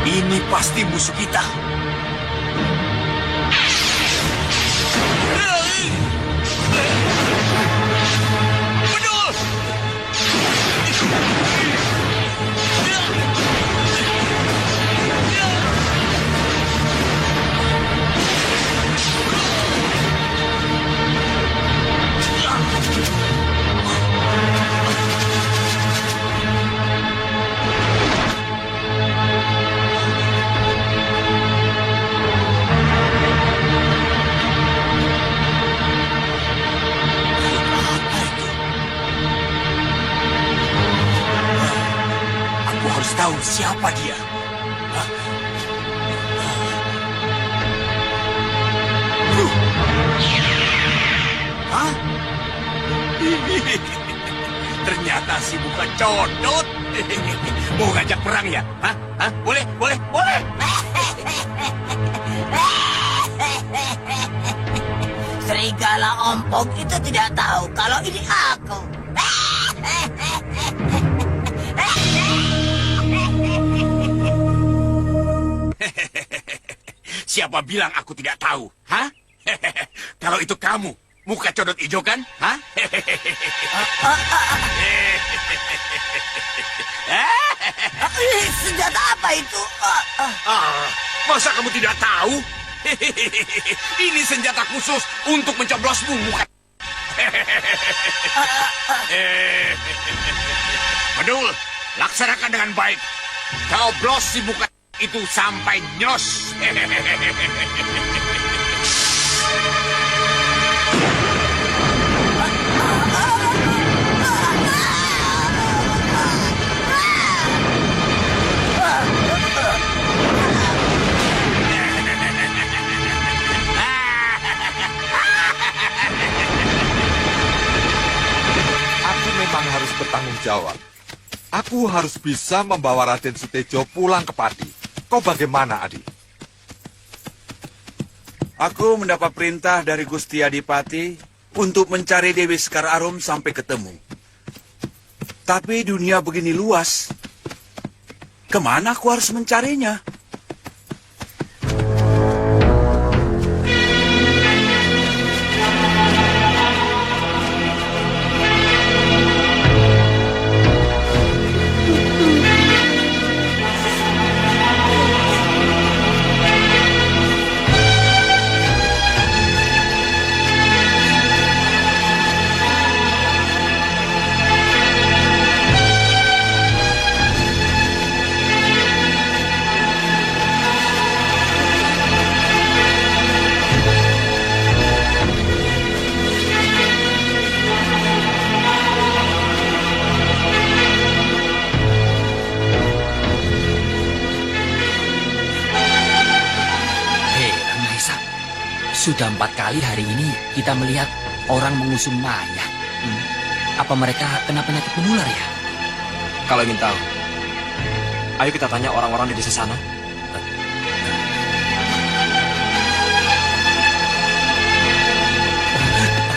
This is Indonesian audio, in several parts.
Ini pasti musuh kita. Tahu siapa dia? Hah? Ternyata si muka codot. Mau ngajak perang ya? Hah? Hah? Boleh, boleh, boleh. Serigala ompong itu tidak tahu kalau ini aku. Siapa bilang aku tidak tahu? Hah? Kalau itu kamu, muka codot hijau kan? Hah? Senjata apa itu? Masa kamu tidak tahu? Ini senjata khusus untuk mencoblosmu, muka. Bedul, laksanakan dengan baik. Coblos si muka itu sampai nyos. Aku memang harus bertanggung jawab. Aku harus bisa membawa Raden Sutejo pulang ke Pati. Kau bagaimana, Adi? Aku mendapat perintah dari Gusti Adipati untuk mencari Dewi Sekar Arum sampai ketemu. Tapi dunia begini luas. Kemana aku harus mencarinya? Sudah 4 kali hari ini kita melihat orang mengusung mayat. Apa mereka kena penyakit menular ya? Kalau ingin tahu, ayo kita tanya orang-orang di desa sana.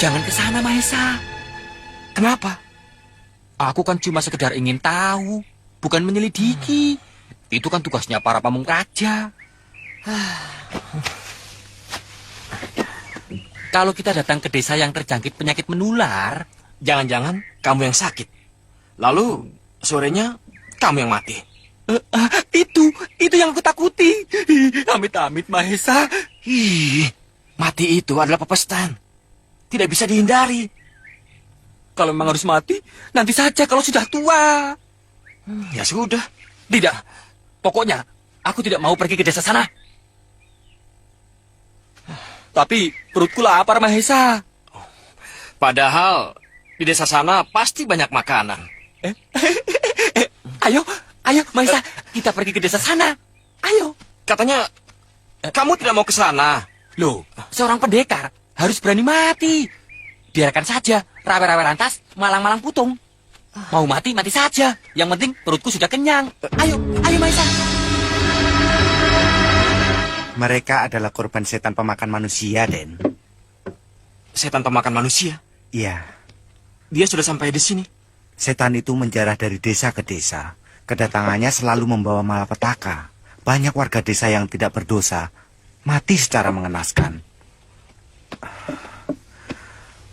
Jangan ke sana, Mahesa. Kenapa? Aku kan cuma sekedar ingin tahu, bukan menyelidiki. Itu kan tugasnya para pamung praja. Kalau kita datang ke desa yang terjangkit penyakit menular, Jangan-jangan kamu yang sakit. Lalu sorenya kamu yang mati. itu yang aku takuti. Amit-amit Mahesa. Ih, mati itu adalah pepestan. Tidak bisa dihindari. Kalau memang harus mati, nanti saja kalau sudah tua. Ya sudah. Tidak, pokoknya aku tidak mau pergi ke desa sana. Tapi perutku lapar Mahesa. Padahal di desa sana pasti banyak makanan. Ayo Mahesa, kita pergi ke desa sana. Ayo. Katanya kamu tidak mau ke sana. Loh, seorang pendekar harus berani mati. Biarkan saja, rawe-rawe lantas, malang-malang putung. Mau mati, mati saja. Yang penting perutku sudah kenyang. Ayo Mahesa. Mereka adalah korban setan pemakan manusia, Den. Setan pemakan manusia. Iya, Dia sudah sampai di sini. setan itu menjarah dari desa ke desa. Kedatangannya selalu membawa malapetaka. Banyak warga desa yang tidak berdosa mati secara mengenaskan.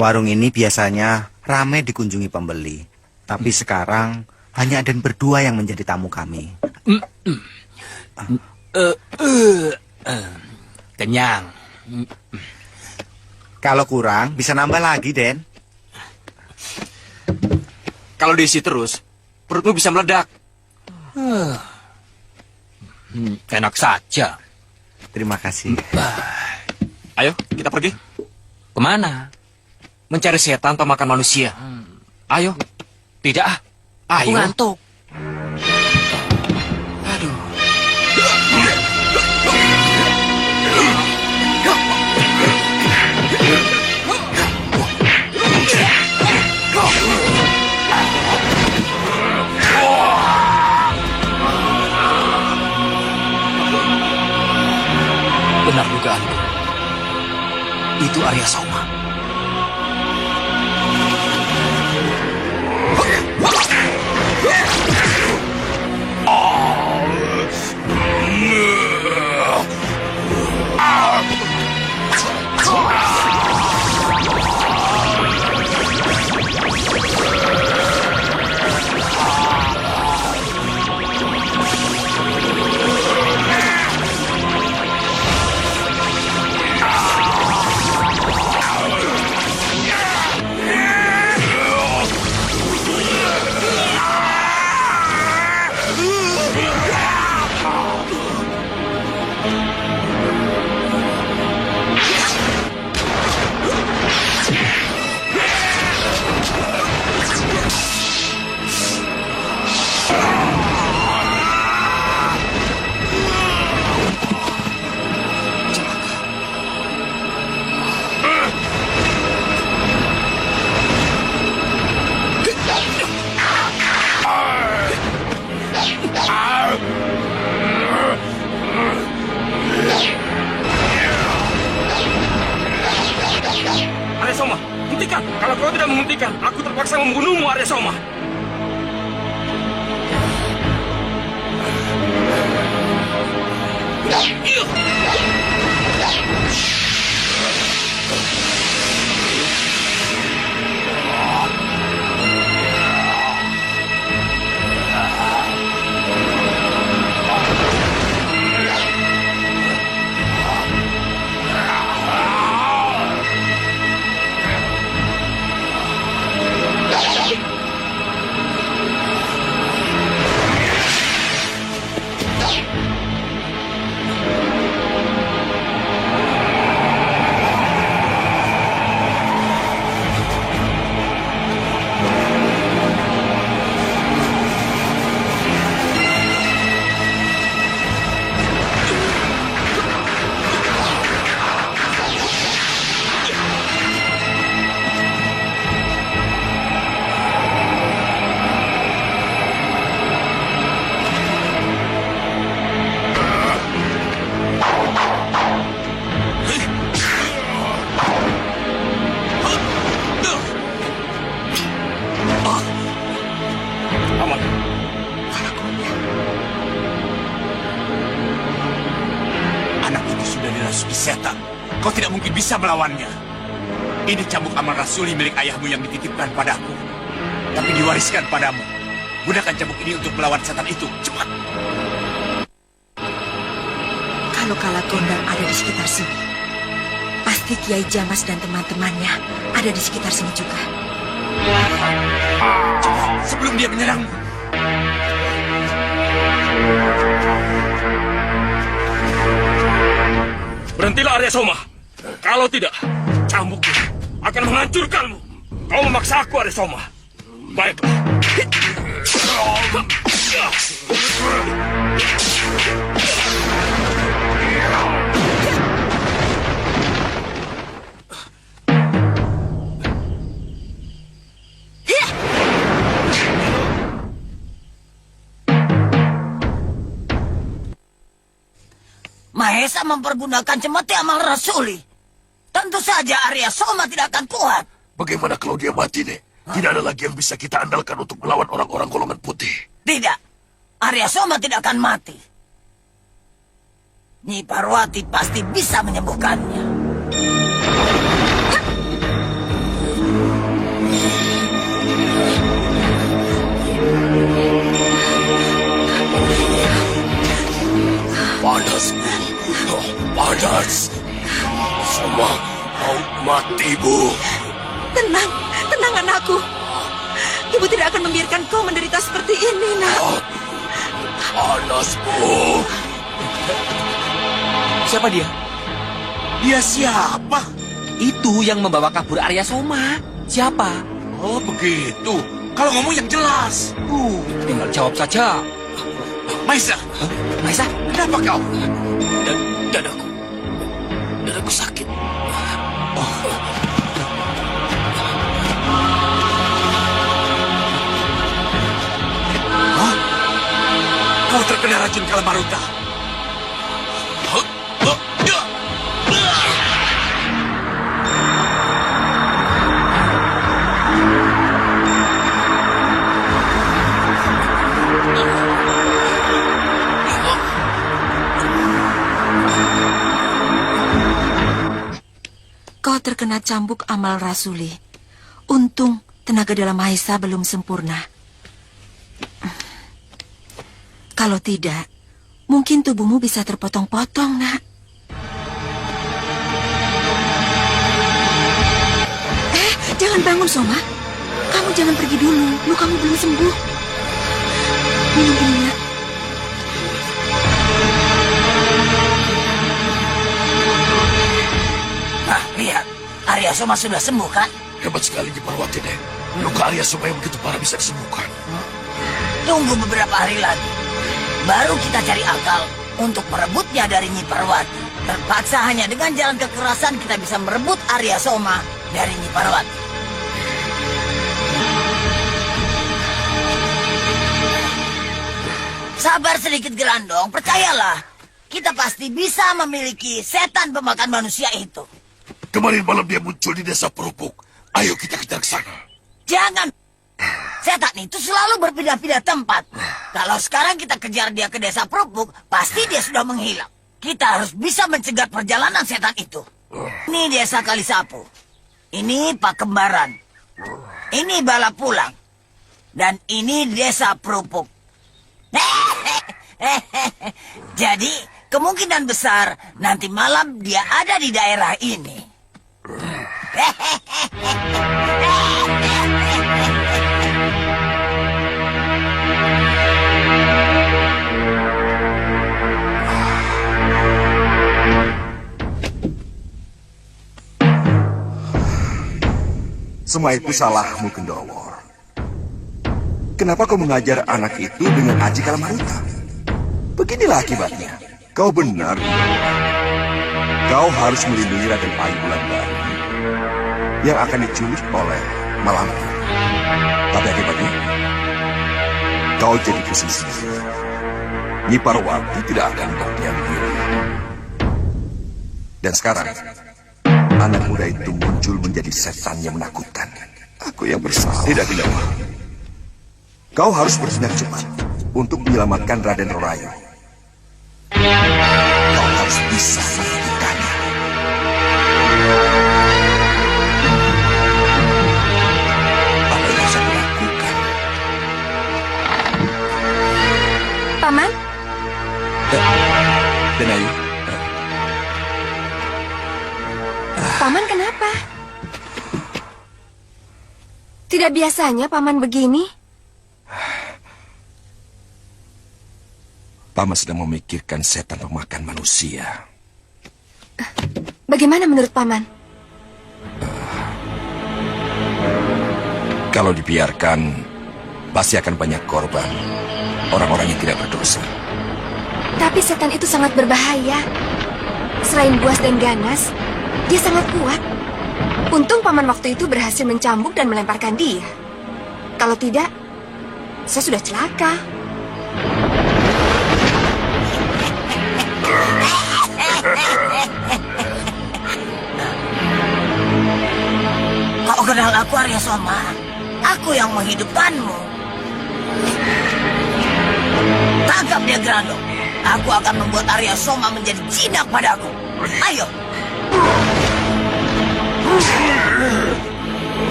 Warung ini biasanya ramai dikunjungi pembeli. Tapi sekarang hanya Aden berdua yang menjadi tamu kami. Kenyang. Kalau kurang, bisa nambah lagi, Den. Kalau diisi terus, perutmu bisa meledak. Enak saja. Terima kasih. Ayo, kita pergi. Kemana? Mencari setan pemakan manusia. Ayo. Tidak, aku Ayo. ngantuk. Aduh. Benar dugaanku. Itu Arya Soma. Arya Soma, hentikan. Kalau kau tidak menghentikan, aku terpaksa membunuhmu, Arya Soma. memasuki setan. Kau tidak mungkin bisa melawannya. Ini cambuk amal rasuli milik ayahmu yang dititipkan padaku. Tapi diwariskan padamu. Gunakan cambuk ini untuk melawan setan itu. Cepat. Kalau Kala Gondang ada di sekitar sini, pasti Kiai Jamas dan teman-temannya ada di sekitar sini juga. Cepat, sebelum dia menyerangmu. Berhentilah Arya Soma. Kalau tidak, cambukku akan menghancurkanmu. Kau memaksa aku, Arya Soma. Baiklah. Mahesa mempergunakan cemeti amal rasuli. Tentu saja Arya Soma tidak akan kuat. Bagaimana kalau dia mati, Nek? Tidak ada lagi yang bisa kita andalkan untuk melawan orang-orang golongan putih. Tidak, Arya Soma tidak akan mati. Nyi Parwati pasti bisa menyembuhkannya. Panas, panas. Semua mau mati, Bu. Tenang, tenang anakku. Ibu tidak akan membiarkan kau menderita seperti ini, nak. Panas, Bu. Siapa dia? Dia siapa? Itu yang membawa kabur Arya Soma. Siapa? Oh, begitu. Kalau ngomong yang jelas. Tinggal jawab saja. Maisa, Maisa, kenapa kau? Dadaku sakit. Kau terkena racun Kalamaruta. Kau terkena cambuk amal rasuli. Untung tenaga dalam Mahesa belum sempurna. Kalau tidak, mungkin tubuhmu bisa terpotong-potong, nak. Jangan bangun, Soma. Kamu jangan pergi dulu. Lukamu belum sembuh. Minum ini, nak. Nah, lihat. Arya Soma sudah sembuh, kan? Hebat sekali Nyi Parwati, Nek. Luka Arya Soma yang begitu parah bisa disembuhkan. Tunggu beberapa hari lagi. Baru kita cari akal untuk merebutnya dari Nyi Parwati. Terpaksa hanya dengan jalan kekerasan kita bisa merebut Arya Soma dari Nyi Parwati. Sabar sedikit Gerandong, percayalah. Kita pasti bisa memiliki setan pemakan manusia itu. Kemarin malam dia muncul di desa Perupuk. Ayo kita kejar ke sana. Jangan. Setan itu selalu berpindah-pindah tempat. Kalau sekarang kita kejar dia ke desa Perupuk, pasti dia sudah menghilang. Kita harus bisa mencegah perjalanan setan itu. Ini desa Kalisapu. Ini Pakembaran. Ini Balapulang. Dan ini desa Perupuk. Jadi, kemungkinan besar nanti malam dia ada di daerah ini. Semua itu salahmu, Gendowo. Kenapa kau mengajar anak itu dengan Aji Kalamaruta? Beginilah akibatnya. Kau benar. Kau harus melindungi Raden Ayu Wulandari yang akan diculik oleh Malampir. Tapi akibatnya, kau jadi posisi. Nyi Parwati tidak akan berdiam diri. Dan sekarang, anak muda itu muncul menjadi setan yang menakutkan. Aku yang bersalah. Tidak. Kau harus bertindak cepat untuk menyelamatkan Raden Rorayu. Kau harus bisa menghentikannya. Denayu, Paman kenapa? Tidak biasanya Paman begini. Paman sedang memikirkan setan pemakan manusia. Bagaimana menurut Paman? Kalau dibiarkan, pasti akan banyak korban. Orang-orang yang tidak berdosa. Tapi setan itu sangat berbahaya. Selain buas dan ganas, dia sangat kuat. Untung Paman waktu itu berhasil mencambuk dan melemparkan dia. Kalau tidak, saya sudah celaka. Kau kenal aku, Arya Soma? Aku yang menghidupkanmu. Tangkap dia, Grandong. Aku akan membuat Arya Soma menjadi jinak padaku. Ayo.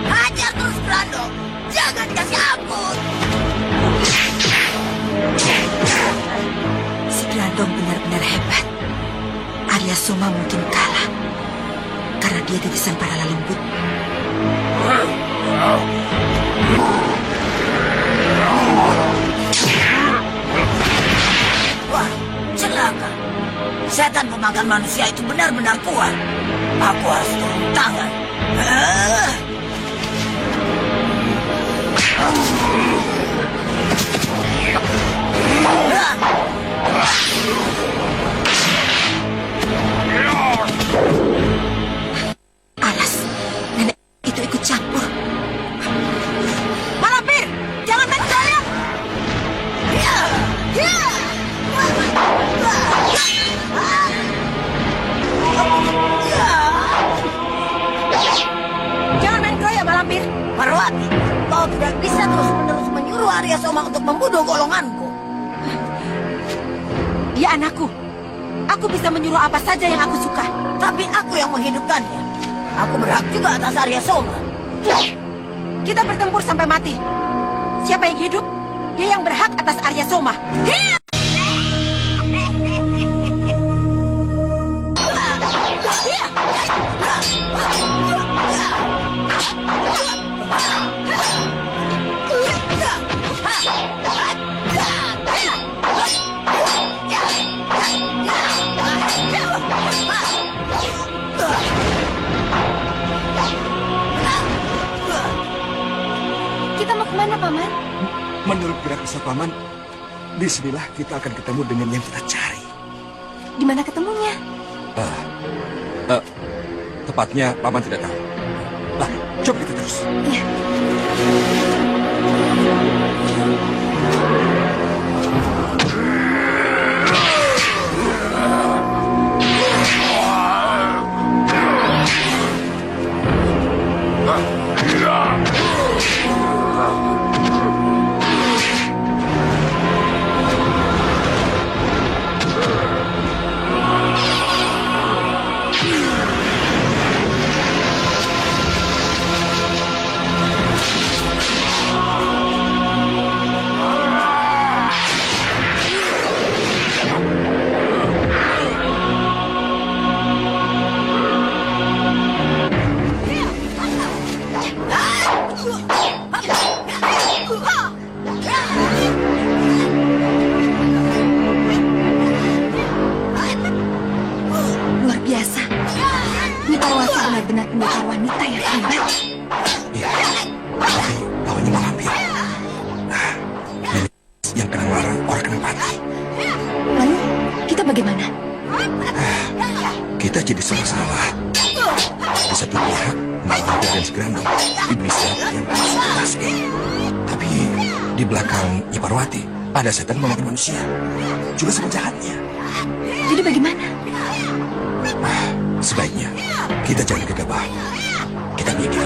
Hajar terus, Grandong. Jangan kasih ampun. Si Grandong benar-benar hebat. Arya Soma mungkin kalah karena dia titisan para lembut. Wah, celaka. Setan pemakan manusia itu benar-benar kuat. Aku harus turun tangan. Alas, nenek itu ikut campur. Malampir, jangan main saya. Jangan main kroya, Malampir. Parwati, kau tidak bisa terus-menerus menyuruh Arya Soma untuk membunuh golonganku. Dia anakku. Aku bisa menyuruh apa saja yang aku suka. Tapi aku yang menghidupkannya. Aku berhak juga atas Arya Soma. Kita bertempur sampai mati. Siapa yang hidup, dia yang berhak atas Arya Soma. Kita mau kemana, Paman? Menurut gerak besar Paman, disinilah kita akan ketemu dengan yang kita cari. Di mana ketemunya? Tepatnya Paman tidak tahu. Lah, coba kita terus. Iya. Luar biasa. Nyi Parwati benar-benar pendekar wanita yang hebat. Iya, tapi lawannya Malampir. Nenek yang kena larang, orang kena mati. Lalu, kita bagaimana? Kita jadi salah-salah. Di satu pihak, Malampir dan Segrandong, iblis yang asli. Tapi di belakang Nyi Parwati, ada setan memakan manusia. Juga sama jahatnya. Jadi bagaimana? Sebaiknya kita jangan gegabah. Kita mikir.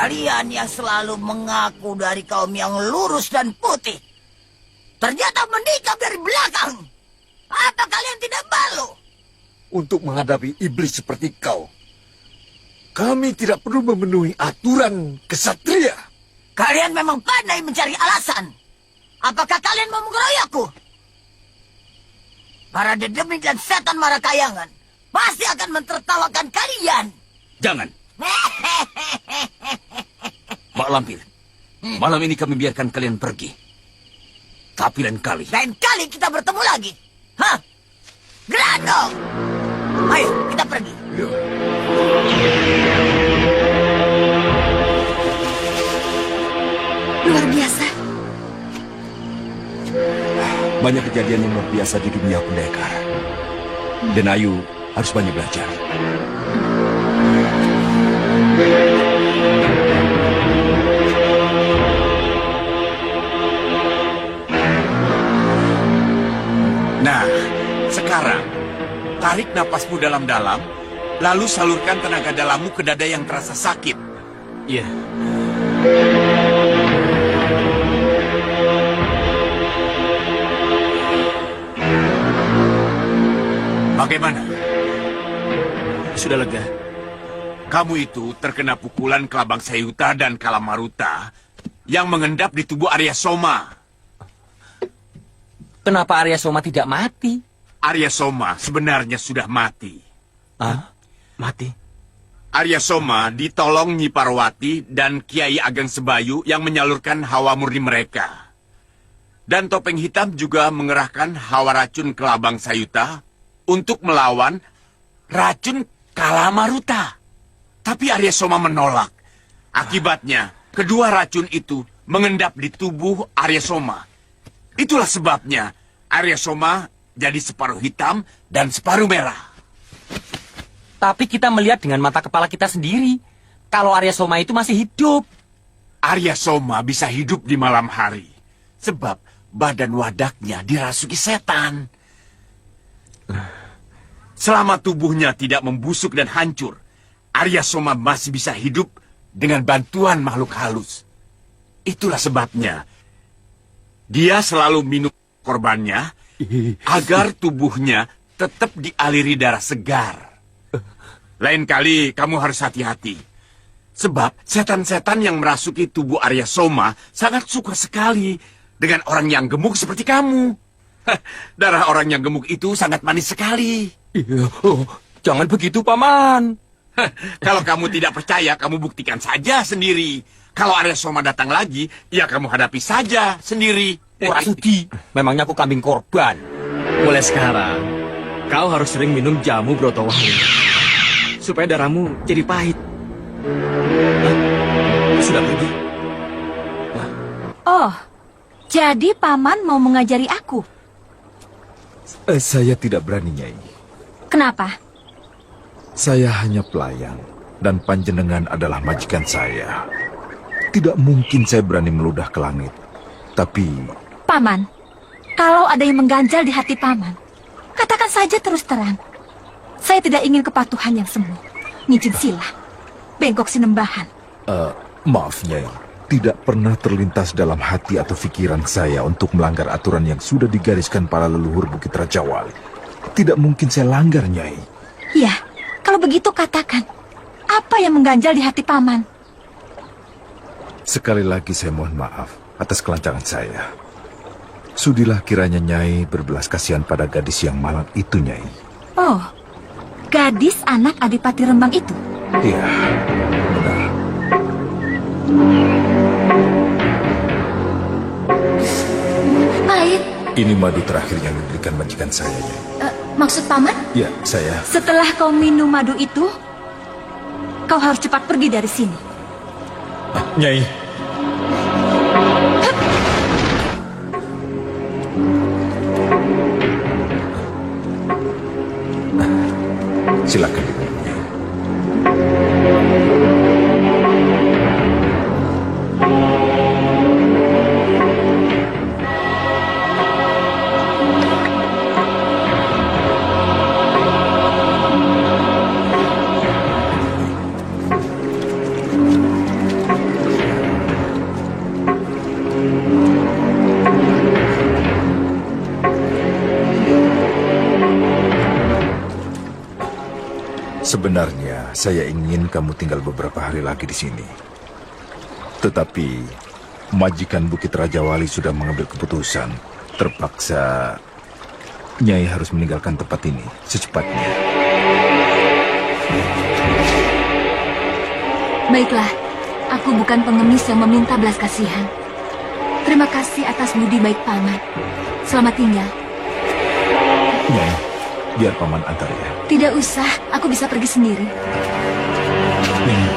Kalian yang selalu mengaku dari kaum yang lurus dan putih, ternyata menikam dari belakang. Apa kalian tidak malu? Untuk menghadapi iblis seperti kau, kami tidak perlu memenuhi aturan kesatria. Kalian memang pandai mencari alasan. Apakah kalian mau mengeroyokku? Para dedemit dan setan Marakayangan pasti akan mentertawakan kalian. Jangan. Mak Lampir, malam ini kami biarkan kalian pergi. Tapi lain kali. Lain kali kita bertemu lagi. Hah? Grado! Ayo, kita pergi. Luar biasa. Banyak kejadian yang luar biasa di dunia pendekar. Dan Ayu harus banyak belajar. Nah, sekarang tarik napasmu dalam-dalam, lalu salurkan tenaga dalammu ke dada yang terasa sakit. Iya. Bagaimana? Sudah lega. Kamu itu terkena pukulan Kelabang Sayuta dan Kalamaruta yang mengendap di tubuh Arya Soma. Kenapa Arya Soma tidak mati? Arya Soma sebenarnya sudah mati. Ah, mati? Arya Soma ditolong Nyi Parwati dan Kiai Ageng Sebayu yang menyalurkan hawa murni mereka. Dan Topeng Hitam juga mengerahkan hawa racun Kelabang Sayuta untuk melawan racun Kalamaruta. Tapi Arya Soma menolak. Akibatnya, kedua racun itu mengendap di tubuh Arya Soma. Itulah sebabnya Arya Soma jadi separuh hitam dan separuh merah. Tapi kita melihat dengan mata kepala kita sendiri kalau Arya Soma itu masih hidup. Arya Soma bisa hidup di malam hari sebab badan wadaknya dirasuki setan. Selama tubuhnya tidak membusuk dan hancur, Arya Soma masih bisa hidup dengan bantuan makhluk halus. Itulah sebabnya dia selalu minum korbannya agar tubuhnya tetap dialiri darah segar. Lain kali kamu harus hati-hati. Sebab setan-setan yang merasuki tubuh Arya Soma sangat suka sekali dengan orang yang gemuk seperti kamu. Darah orang yang gemuk itu sangat manis sekali. Jangan begitu, Paman. Kalau kamu tidak percaya, kamu buktikan saja sendiri. Kalau Arya Soma datang lagi, ya kamu hadapi saja sendiri. Sudi, memangnya aku kambing korban. Mulai sekarang, kau harus sering minum jamu Brotowangi. Supaya darahmu jadi pahit. Sudah pergi? Oh, jadi Paman mau mengajari aku? Saya tidak berani, Nyai. Kenapa? Saya hanya pelayan, dan panjenengan adalah majikan saya. Tidak mungkin saya berani meludah ke langit. Tapi... Paman, kalau ada yang mengganjal di hati Paman, katakan saja terus terang. Saya tidak ingin kepatuhan yang semu. Ngijin sila, bengkok sinembahan. Maaf, Nyai. Tidak pernah terlintas dalam hati atau pikiran saya untuk melanggar aturan yang sudah digariskan para leluhur Bukit Raja Wali. Tidak mungkin saya langgar, Nyai. Ya, kalau begitu katakan. Apa yang mengganjal di hati Paman? Sekali lagi saya mohon maaf atas kelancangan saya. Sudilah kiranya Nyai berbelas kasihan pada gadis yang malang itu, Nyai. Oh, gadis anak Adipati Rembang itu? Iya, benar. Pahit. Ini madu terakhir yang diberikan majikan saya, Nyai. Maksud Paman? Ya, saya... Setelah kau minum madu itu, kau harus cepat pergi dari sini. Nyai. Silakan. Sebenarnya saya ingin kamu tinggal beberapa hari lagi di sini. Tetapi majikan Bukit Raja Wali sudah mengambil keputusan. Terpaksa Nyai harus meninggalkan tempat ini secepatnya. Baiklah, aku bukan pengemis yang meminta belas kasihan. Terima kasih atas budi baik Paman. Selamat tinggal. Nyai, biar Paman antar ya. Tidak usah, aku bisa pergi sendiri. Nyai.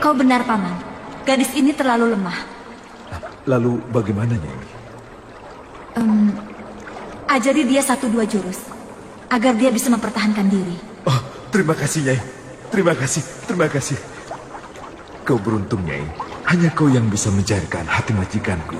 Kau benar, Paman. Gadis ini terlalu lemah. Lalu bagaimana, Nyai? Ajari dia 1-2 jurus, agar dia bisa mempertahankan diri. Oh, terima kasih, Nyai. Terima kasih, terima kasih. Kau beruntung, Nyai. Hanya kau yang bisa mencairkan hati majikanku.